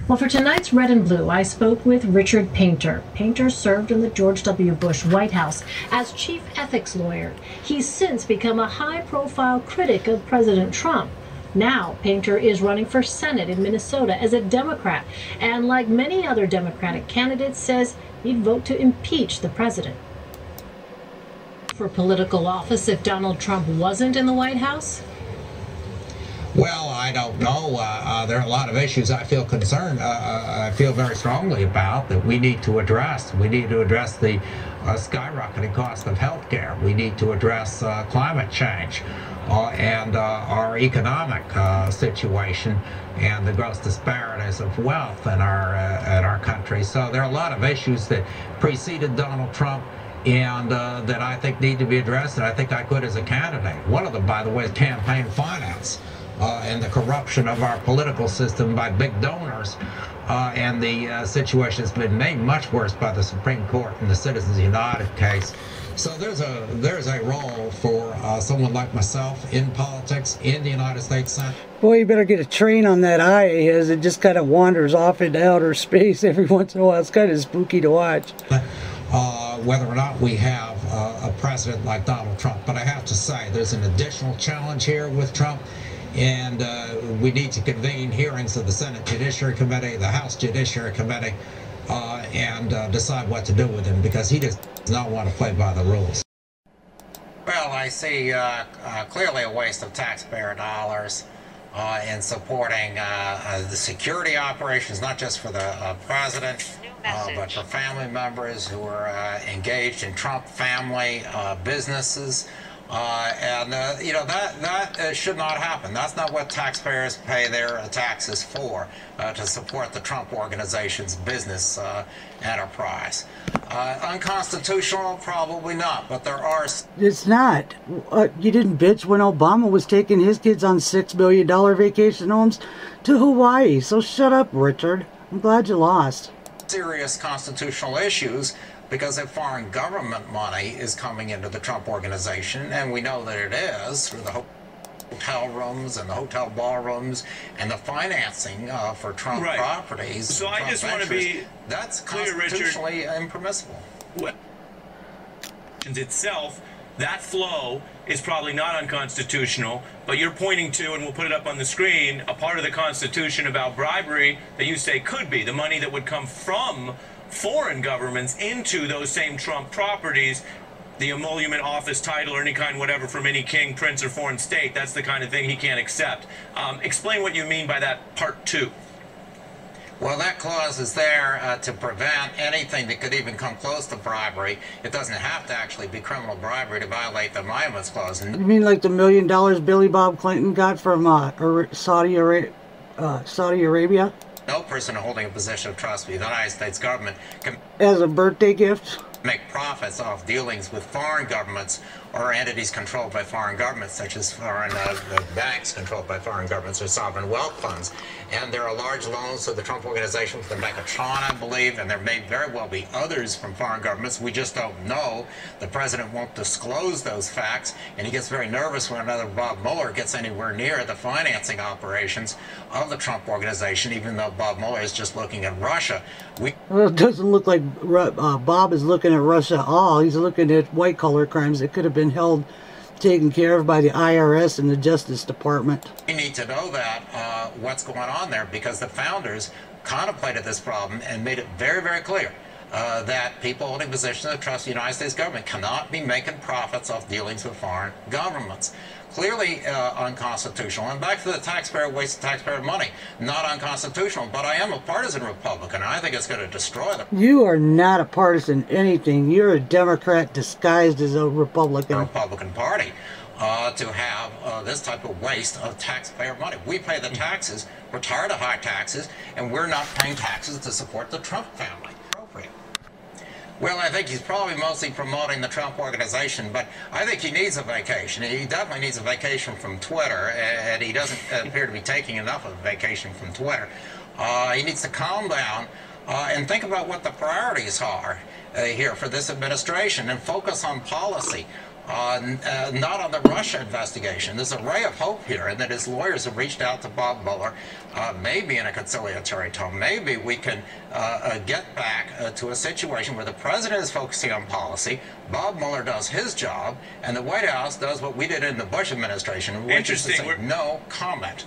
Well, for tonight's Red and Blue, I spoke with Richard Painter. Painter served in the George W. Bush White House as chief ethics lawyer. He's since become a high-profile critic of President Trump. Now, Painter is running for Senate in Minnesota as a Democrat, and like many other Democratic candidates, says he'd vote to impeach the president. For political office if Donald Trump wasn't in the White House? Well, I don't know. There are a lot of issues I feel concerned, I feel very strongly about that we need to address. We need to address the skyrocketing cost of health care. We need to address climate change and our economic situation and the gross disparities of wealth in our country. So there are a lot of issues that preceded Donald Trump and that I think need to be addressed, and I think I could as a candidate. One of them, by the way, is campaign finance. And the corruption of our political system by big donors, and the situation has been made much worse by the Supreme Court in the Citizens United case. So there's a role for someone like myself in politics in the United States Senate. Boy, you better get a train on that eye of his. It just kind of wanders off into outer space every once in a while. It's kind of spooky to watch. Whether or not we have a president like Donald Trump. But I have to say, there's an additional challenge here with Trump. And we need to convene hearings of the Senate Judiciary Committee, the House Judiciary Committee, and decide what to do with him, because he does not want to play by the rules. Well, I see clearly a waste of taxpayer dollars in supporting the security operations, not just for the president, but for family members who are engaged in Trump family businesses. You know, that should not happen. That's not what taxpayers pay their taxes for, to support the Trump organization's business enterprise. Unconstitutional? Probably not, but there are... It's not. You didn't bitch when Obama was taking his kids on $6 billion vacation homes to Hawaii, so shut up, Richard. I'm glad you lost. Serious constitutional issues, because if foreign government money is coming into the Trump organization, and we know that it is, through the hotel rooms and the hotel ballrooms and the financing for Trump properties. So I just want to be that's clear, constitutionally Richard. impermissible. Itself, that flow is probably not unconstitutional, but you're pointing to, and we'll put it up on the screen, a part of the Constitution about bribery that you say could be the money that would come from foreign governments into those same Trump properties, the emolument, office, title, or any kind, whatever, from any king, prince, or foreign state. That's the kind of thing he can't accept. Explain what you mean by that part 2. Well, that clause is there to prevent anything that could even come close to bribery. It doesn't have to actually be criminal bribery to violate the Emoluments Clause. You mean like the $1 million Billy Bob Clinton got from Saudi Arabia? No person holding a position of trust with the United States government can... As a birthday gift? ...make profits off dealings with foreign governments or entities controlled by foreign governments, such as foreign banks controlled by foreign governments or sovereign wealth funds. And there are large loans to the Trump organization from the Bank of China, I believe, and there may very well be others from foreign governments. We just don't know. The president won't disclose those facts, and he gets very nervous when another Bob Mueller gets anywhere near the financing operations of the Trump organization, even though Bob Mueller is just looking at Russia. Well, it doesn't look like Bob is looking at Russia at all. He's looking at white-collar crimes that could have been held, taken care of by the IRS and the Justice Department. We need to know that, what's going on there, because the founders contemplated this problem and made it very, very clear that people holding positions of trust in the United States government cannot be making profits off dealings with foreign governments. Clearly unconstitutional. And back to the taxpayer, waste of taxpayer money. Not unconstitutional, but I am a partisan Republican, and I think it's going to destroy them. You are not a partisan anything. You're a Democrat disguised as a Republican. The Republican Party to have this type of waste of taxpayer money. We pay the taxes, we're tired of high taxes, and we're not paying taxes to support the Trump family. Appropriate. Well, I think he's probably mostly promoting the Trump organization, but I think he needs a vacation. He definitely needs a vacation from Twitter, and he doesn't appear to be taking enough of a vacation from Twitter. He needs to calm down and think about what the priorities are here for this administration and focus on policy. not on the Russia investigation. There's a ray of hope here, and that his lawyers have reached out to Bob Mueller, maybe in a conciliatory tone. Maybe we can get back to a situation where the president is focusing on policy, Bob Mueller does his job, and the White House does what we did in the Bush administration, which is to say no comment